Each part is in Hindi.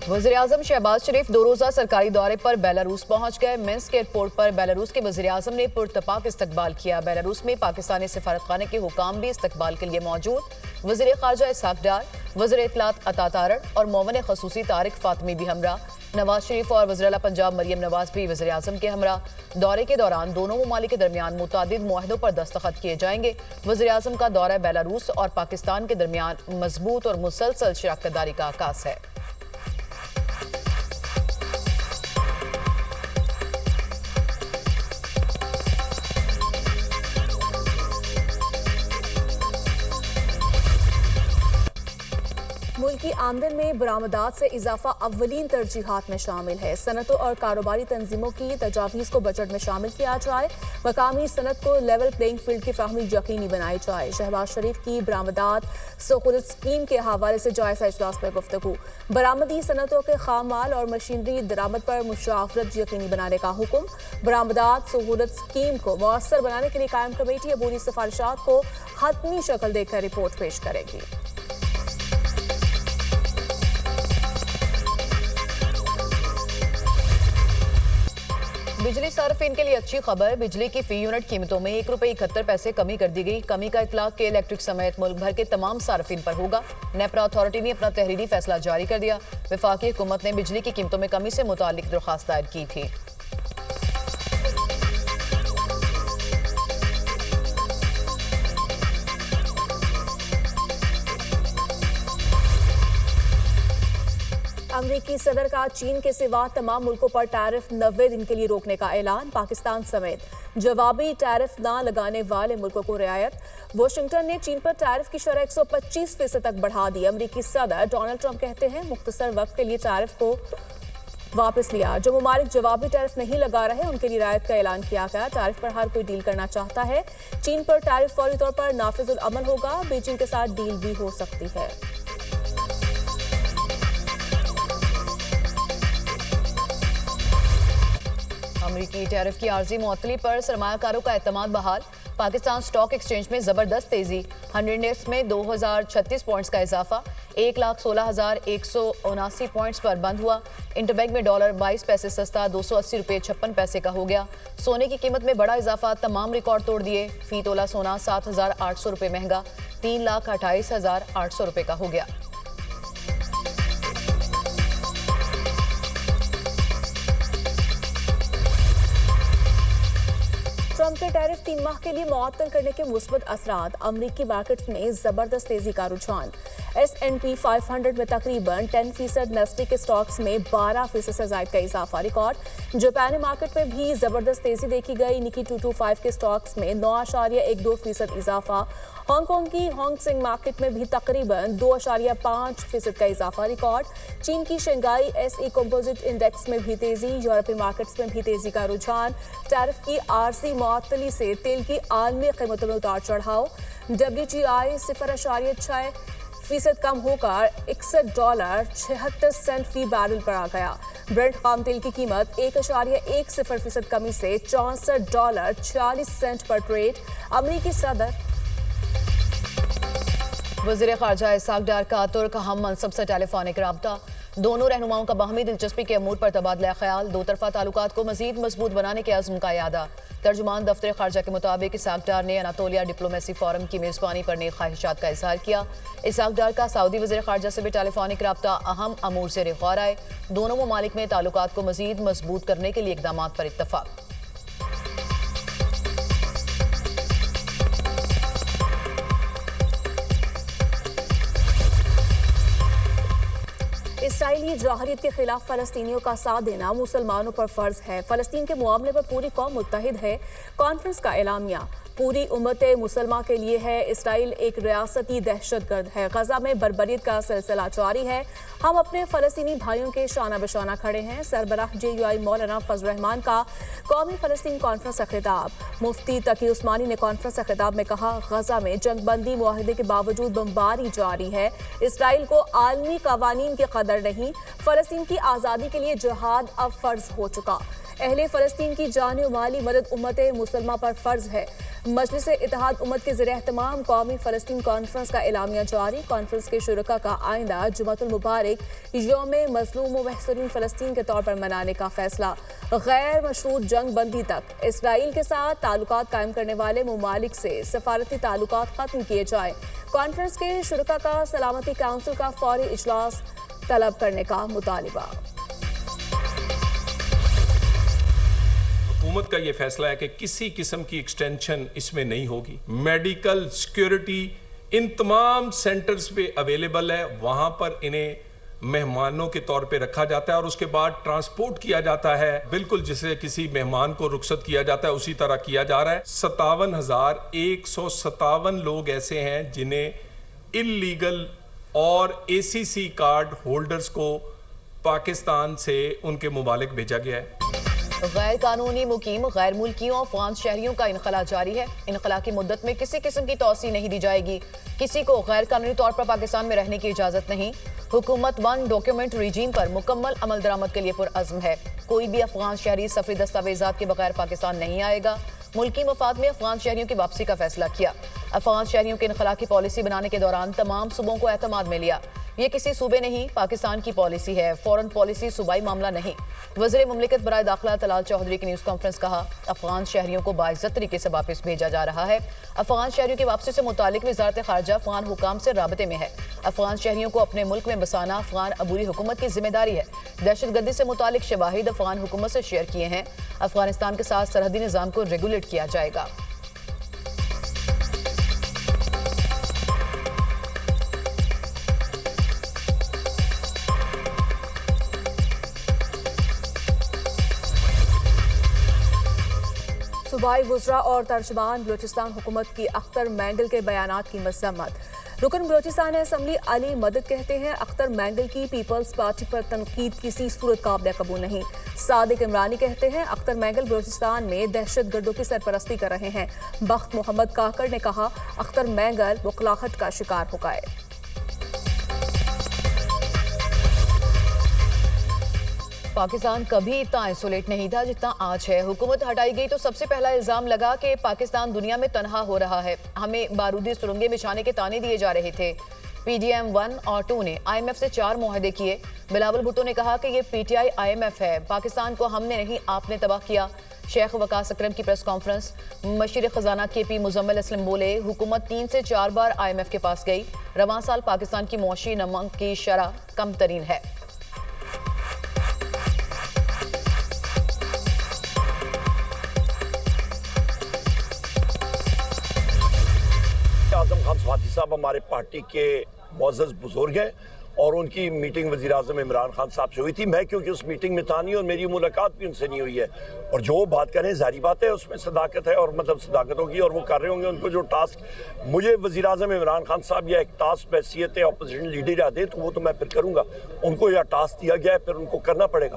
वज़ीर-ए-आज़म शहबाज शरीफ 2 रोज़ा सरकारी दौरे पर बेलारूस पहुंच गए। मिन्स्क एयरपोर्ट पर बेलारूस के वज़ीर-ए-आज़म ने पुरतपाक इस्तकबाल किया। बेलारूस में पाकिस्तानी सफारतखाने के हुकाम भी इस्तकबाल के लिए मौजूद। वज़ीर ख़ारजा इसहाक डार, वज़ीर इत्तलात अता तारड़ और मोमिन ख़ुसूसी तारिक फ़ातिमी भी हमरा। नवाज शरीफ और वज़ीर आला पंजाब मरियम नवाज भी वज़ीर-ए-आज़म के हमरा। दौरे के दौरान दोनों ममालिक के दरमियान मुतादिद मुआहदों पर दस्तखत किए जाएंगे। वज़ीर-ए-आज़म का दौरा बेलारूस और पाकिस्तान के दरमियान मजबूत और मुसलसल शराकतदारी का आगाज़ है। मुल्क की आमदन में बरामदात से इजाफा अव्वलीन तरजीहात में शामिल है। सनतों और कारोबारी तंजीमों की तजावीज़ को बजट में शामिल किया जाए। मकामी सनत को लेवल प्लेइंग फील्ड की फराहमी यकीनी बनाई जाए। शहबाज शरीफ की बरामदात सहूलत स्कीम के हवाले से जायजा इजलास में गुफ्तगू। बरामदी सनतों के खाम माल और मशीनरी दरामद पर मुशावरत यकीनी बनाने का हुक्म। बरामदात सहूलत स्कीम को मौसर बनाने के लिए कायम कमेटी अबूरी सिफारिशात को हतमी शक्ल देकर रिपोर्ट पेश करेगी। बिजली सार्फिन के लिए अच्छी खबर। बिजली की फी यूनिट कीमतों में ₹1.71 कमी कर दी गई। कमी का इतलाक के इलेक्ट्रिक समेत मुल्क भर के तमाम सार्फिन पर होगा। नेपरा अथॉरिटी ने अपना तहरीरी फैसला जारी कर दिया। वफाकी हुकूमत ने बिजली की कीमतों में कमी से मुतालिक दरख्वास्त दायर की थी। अमरीकी सदर का चीन के सिवा तमाम मुल्कों पर टैरिफ 90 दिन के लिए रोकने का ऐलान। पाकिस्तान समेत जवाबी टैरिफ न लगाने वाले मुल्कों को रियायत। वाशिंगटन ने चीन पर टैरिफ की शरह 125% तक बढ़ा दी। अमरीकी सदर डोनाल्ड ट्रंप कहते हैं मुख्तसर वक्त के लिए टैरिफ को वापस लिया। जो ममालिक जवाबी टैरिफ नहीं लगा रहे उनके लिए रियायत का ऐलान किया गया। टैरिफ पर हर कोई डील करना चाहता है। चीन पर टैरिफ फौरी तौर पर नाफिजुल अमल होगा। बीजिंग के साथ डील भी हो सकती है। अमरीकी टैरिफ की आर्जी मुअत्तली पर सरमायाकारों का एतमाद बहाल। पाकिस्तान स्टॉक एक्सचेंज में जबरदस्त तेजी। 100 इंडेक्स में 2036 पॉइंट्स का इजाफा 1,16,179 पॉइंट्स पर बंद हुआ। इंटरबैंक में डॉलर 22 पैसे सस्ता $280.56 का हो गया। सोने की कीमत में बड़ा इजाफा, तमाम रिकॉर्ड तोड़ दिए। फी तोला सोना $7,800 महंगा $3,28,800 का हो गया। ट्रंप के टैरिफ 3 माह के लिए मुअत्तल करने के मुस्बत असरात। अमरीकी मार्केट्स में जबरदस्त तेजी का रुझान। S&P 500 में तकरीबन 10% नेस्डैक के स्टॉक्स में 12% से ज्यादा का इजाफा रिकॉर्ड। जापानी मार्केट में भी जबरदस्त तेजी देखी गई। निकी 225 के स्टॉक्स में 9.12% इजाफा। हांगकांग की होंग सेंग मार्केट में भी तकरीबन 2.5% का इजाफा रिकॉर्ड। चीन की शंघाई SE कंपोजिट इंडेक्स में भी तेजी। यूरोपीय मार्केट्स में भी तेजी का रुझान। टैरिफ की आरजी मुअत्तली से तेल की आलमी कीमतों में उतार चढ़ाव। WTI 0.6% कम होकर $61.76 फी बैरल पर आ गया। ब्रेंट खाम तेल की कीमत 1.10% कमी से $64.40 पर ट्रेड। अमरीकी सदर वज़ीर ख़ारजा इसहाक डार का तुर्क हम मनसब से टेलीफोनिक राब्ता। दोनों रहनुमाओं का बाहमी दिलचस्पी के अमूर पर तबादला ख्याल। दो तरफा ताल्लुकात को मजीद मजबूत बनाने के अज़्म का यादा। तर्जुमान दफ्तर ख़ारजा के मुताबिक इसहाक डार ने अनातोलिया डिप्लोमेसी फोरम की मेज़बानी पर नेक ख्वाहिशात का इजहार किया। इसहाक डार का सऊदी वज़ीर ख़ारजा से भी टेलीफोनिक राब्ता अहम अमूर से रिख्वार आए। दोनों ममालिक में ताल्लुकात को मजीद मजबूत करने के लिए इक़दामात पर इत्तफ़ाक़। इसराइली जवाहरियत के खिलाफ फलस्तीनियों का साथ देना मुसलमानों पर फर्ज है। फलस्तीन के मुआमले पर पूरी कौम मुत्तहिद है। कॉन्फ्रेंस का एलामिया। पूरी उम्मत मुसलमा के लिए है। इसराइल एक रियासती दहशतगर्द है। गजा में बर्बरियत का सिलसिला जारी है। हम अपने फलस्तीनी भाइयों के शाना बशाना खड़े हैं। सरबराह JUI मौलाना फजल रहमान का कौमी फलस्तीन कॉन्फ्रेंस का खिताब। मुफ्ती तकी उस्मानी ने कॉन्फ्रेंस के खिताब में कहा, गजा में जंगबंदी मुआहदे के बावजूद बमबारी जारी है। इसराइल को आलमी कवानीन की कदर नहीं। फलस्तीन की आज़ादी के लिए जिहाद अब फर्ज हो चुका। अहले फ़लस्तीन की जानी और माली मदद उम्मत मुसलमा पर फ़र्ज है। मजलिस इत्तेहाद उम्मत के ज़रिए एहतमाम कौमी फ़लस्तीन कॉन्फ्रेंस का एलामिया जारी। कॉन्फ्रेंस के शुरका का आइंदा जुमअतुल मुबारक यौम मज़लूम व महसूरीन फ़लस्तीन के तौर पर मनाने का फैसला। गैर मशरूत जंग बंदी तक इसराइल के साथ ताल्लुकात कायम करने वाले ममालिक से सफारती ताल्लुकात ख़त्म किए जाए। कॉन्फ्रेंस के शुरका का सलामती काउंसिल का फौरी इजलास तलब करने का मुतालिबा। हुकूमत का ये फैसला है कि किसी किस्म की एक्सटेंशन इसमें नहीं होगी। मेडिकल सिक्योरिटी इन तमाम सेंटर्स पे अवेलेबल है, वहां पर इन्हें मेहमानों के तौर पे रखा जाता है और उसके बाद ट्रांसपोर्ट किया जाता है, बिल्कुल जिसे किसी मेहमान को रुखसत किया जाता है उसी तरह किया जा रहा है। 57,157 लोग ऐसे हैं जिन्हें इल्लीगल और ACC कार्ड होल्डर्स को पाकिस्तान से उनके मुमालिक भेजा गया है। गैर कानूनी मुकीम गैर मुल्कियों अफगान शहरियों का इनखला जारी है। इनखला की मुद्दत में किसी किस्म की तौसी नहीं दी जाएगी। किसी को गैर कानूनी तौर पर पाकिस्तान में रहने की इजाजत नहीं। हुकूमत वन डॉक्यूमेंट रिजीम पर मुकम्मल अमल दरामद के लिए पुरअज़्म है। कोई भी अफगान शहरी सफरी दस्तावेजात के बगैर पाकिस्तान नहीं आएगा। मुल्की मफाद में अफगान शहरियों की वापसी का फैसला किया। अफगान शहरियों के इनखला की पॉलिसी बनाने के दौरान तमाम सूबों को एतमाद में लिया। ये किसी सूबे नहीं पाकिस्तान की पॉलिसी है, फॉरेन पॉलिसी सूबाई मामला नहीं। वज़ीर मुमलिकत बराए दाखिला तलाल चौधरी की न्यूज़ कॉन्फ्रेंस कहा, अफगान शहरियों को बाइज्जत तरीके से वापस भेजा जा रहा है। अफगान शहरियों की वापसी से मुतालिक वज़ारत ख़ारजा अफगान हुकाम से राबते में है। अफगान शहरियों को अपने मुल्क में बसाना अफगान अबूरी हुकूमत की जिम्मेदारी है। दहशतगर्दी से मुतालिक शवाहिद अफगान हुकूमत से शेयर किए हैं। अफगानिस्तान के साथ सरहदी निज़ाम को रेगुलेट किया जाएगा। सूबाई वुज़रा और तर्जुमान बलूचिस्तान हुकूमत की अख्तर मैंगल के बयानात की मज़म्मत। रुकन बलूचिस्तान असम्बली अली मदद कहते हैं अख्तर मैंगल की पीपल्स पार्टी पर तनकीद किसी सूरत काबिल कबूल नहीं। सादिक इमरानी कहते हैं अख्तर मैंगल बलूचिस्तान में दहशतगर्दों की सरपरस्ती कर रहे हैं। बख्त मोहम्मद काकर ने कहा अख्तर मैंगल बुखलाहट का शिकार हो गए। पाकिस्तान कभी इतना आइसोलेट नहीं था जितना आज है। हुकूमत हटाई गई तो सबसे पहला इल्जाम लगा कि पाकिस्तान दुनिया में तनहा हो रहा है। हमें बारूदी सुरंगें बिछाने के ताने दिए जा रहे थे। PDM 1 और 2 ने IMF से 4 मुआहदे किए। बिलावल भुट्टो ने कहा कि ये PTI IMF है, पाकिस्तान को हमने नहीं आपने तबाह किया। शेख वकास अकरम की प्रेस कॉन्फ्रेंस। मशीर खजाना KP मुजम्मिल असलम बोले, हुकूमत 3 से 4 बार IMF के पास गई। रवां साल पाकिस्तान की मुआशी नमक की शरह कम तरीन है। आजम खान स्वाति साहब हमारे पार्टी के मुअज़्ज़ज़ बुजुर्ग हैं और उनकी मीटिंग वज़ीर आज़म इमरान खान साहब से हुई थी। मैं क्योंकि उस मीटिंग में था नहीं और मेरी मुलाकात भी उनसे नहीं हुई है, और जो बात करें जाहिर बात है उसमें सदाकत है और मतलब सदाकत होगी और वो कर रहे होंगे। उनको जो टास्क मुझे वज़ीर आज़म इमरान खान साहब या एक टास्क हैसियत अपोजिशन लीडर या दे तो वो तो मैं फिर करूँगा। उनको यह टास्क दिया गया है, फिर उनको करना पड़ेगा।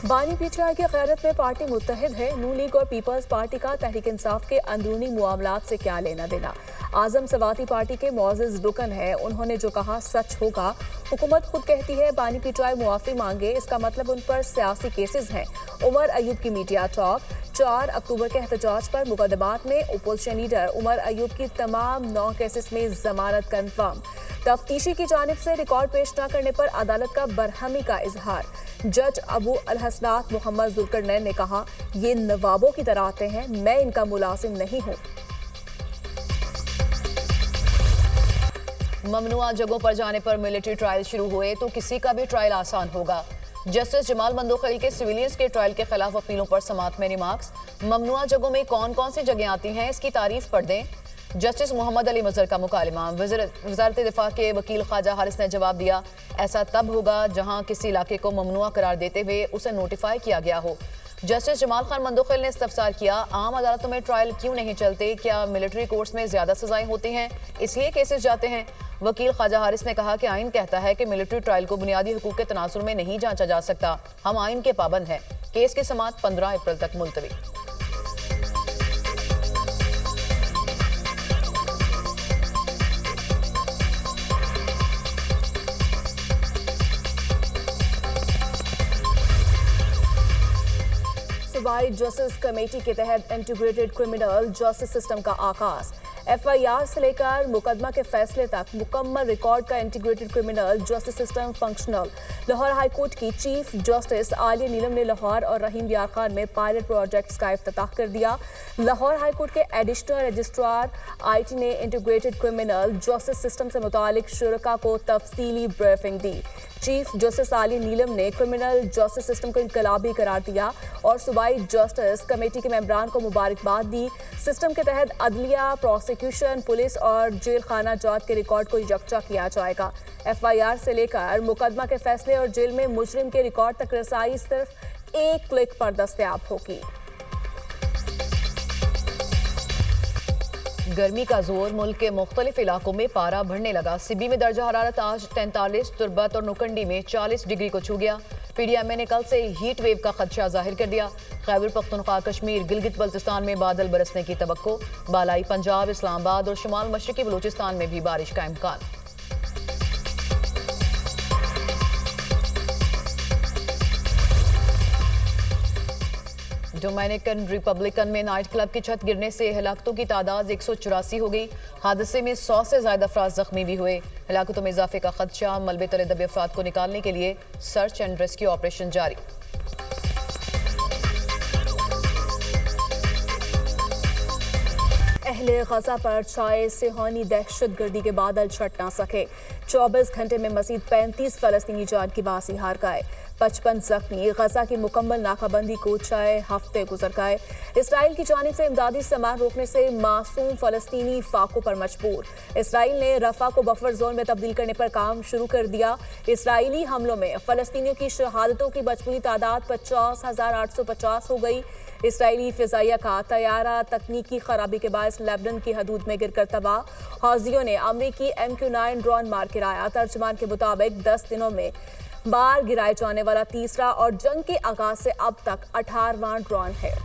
बानी PTI की क़यादत में पार्टी मुत्तहिद है। नून लीग और पीपल्स पार्टी का तहरीक इंसाफ के अंदरूनी मामलात से क्या लेना देना। आजम सवाती पार्टी के मुअज़्ज़ज़ रुकन है, उन्होंने जो कहा सच होगा। हुकूमत खुद कहती है बानी PTI मुआफ़ी मांगे, इसका मतलब उन पर सियासी केसेस हैं। उमर अयूब की मीडिया टॉक। 4 अक्टूबर के एहतजाज पर मुकदमात में अपोजिशन लीडर उमर अयूब की तमाम 9 केसेस में जमानत कन्फर्म। तफ्तीशी की जानिब से रिकॉर्ड पेश न करने पर अदालत का बरहमी का इजहार। जज अबू अल हसनात मोहम्मद जुल्करनैन ने कहा, ये नवाबों की तरह आते हैं, मैं इनका मुलाजिम नहीं हूँ। ममनुआ जगहों पर जाने पर मिलिट्री ट्रायल शुरू हुए तो किसी का भी ट्रायल आसान होगा। जस्टिस जमाल मंदोखैल के सिविलियंस के ट्रायल के खिलाफ अपीलों पर समात में रिमार्क्स। ममनुआ जगहों में कौन कौन सी जगह आती हैं, इसकी तारीफ पढ़ दें। जस्टिस मोहम्मद अली मजहर का मुकालमा। वज़ारत दिफा के वकील ख्वाजा हारिस ने जवाब दिया, ऐसा तब होगा जहां किसी इलाके को ममनुआ करार देते हुए उसे नोटिफाई किया गया हो। जस्टिस जमाल खान मंदोखैल ने इस्तफसार किया, आम अदालतों में ट्रायल क्यों नहीं चलते? क्या मिलिट्री कोर्ट्स में ज्यादा सजाएं होती हैं, इसलिए केसेस जाते हैं? वकील ख्वाजा हारिस ने कहा कि आइन कहता है कि मिलिट्री ट्रायल को बुनियादी हुकूक के तनासुर में नहीं जांचा जा सकता। हम आइन के पाबंद हैं। केस की समाअत 15 अप्रैल तक मुलतवी। सूबाई जस्टिस कमेटी के तहत इंटीग्रेटेड क्रिमिनल जस्टिस सिस्टम का आगाज। FIR से लेकर मुकदमा के फैसले तक मुकम्मल रिकॉर्ड का integrated criminal justice system functional. Lahore high court की चीफ जस्टिस आलिया नीलम ने लाहौर और रहीम यार खान में पायलट प्रोजेक्ट्स का इफ्तिताह कर दिया। लाहौर हाई कोर्ट के एडिशनल रजिस्ट्रार IT ने इंटीग्रेटेड क्रिमिनल जस्टिस सिस्टम से मुतालिक शुरका को तफसीली ब्रीफिंग दी। चीफ जस्टिस आलिया नीलम ने क्रिमिनल जस्टिस सिस्टम को इनकलाबी करार दिया और सूबाई जस्टिस कमेटी के मेंबरान को मुबारकबाद दी। सिस्टम के तहत अदलिया, प्रोसिक्यूशन, पुलिस और जेल खाना जात के रिकॉर्ड को यकजा किया जाएगा। FIR से लेकर मुकदमा के फैसले और जेल में मुजरिम के रिकॉर्ड तक रसाई सिर्फ एक क्लिक पर दस्तयाब होगी। गर्मी का जोर, मुल्क के मुख्तलिफ इलाकों में पारा बढ़ने लगा। सिबी में दर्जा हरारत आज 43, तुर्बत और नुकंडी में 40 डिग्री को छू गया। PDMA ने कल से हीट वेव का खदशा जाहिर कर दिया। खैबर पख्तूनख्वा, कश्मीर, गिलगित बल्तिस्तान में बादल बरसने की तवक्को। बालाई पंजाब, इस्लामाबाद और शुमाल मशरकी बलूचिस्तान में भी बारिश का इम्कान। डोमिनिकन रिपब्लिकन में नाइट क्लब की छत गिरने से हलाकतों की तादाद 184 हो गई। हादसे में 100 से ज्यादा अफराद जख्मी भी हुए। हलाकतों में इजाफे का खदशा, मलबे तले दबे अफराद को निकालने के लिए सर्च एंड रेस्क्यू ऑपरेशन जारी। अहले गजा पर छाए सिहानी दहशतगर्दी के बादल छट ना सके। 24 घंटे में मजीद 35 फलस्तीनी जान की बासी हार गए, 55 जख्मी। गजा की मुकम्मल नाकाबंदी को 6 हफ्ते गुजर गए। इसराइल की जानिब से इमदादी सामान रोकने से मासूम फलस्तीनी फाकों पर मजबूर। इसराइल ने रफा को बफर जोन में तब्दील करने पर काम शुरू कर दिया। इसराइली हमलों में फलस्तीनियों की शहादतों की मजमूई तादाद 50,850 हो गई। इसराइली फिजाइया का तैयारा तकनीकी खराबी के बायस लेबनान की हदूद में गिरकर तबाह। हौजियों ने अमरीकी MQ-9 ड्रोन मार गिराया। तर्जुमान के मुताबिक 10 दिनों में बार गिराए जाने वाला तीसरा और जंग के आगाज से अब तक 18वां ड्रोन है।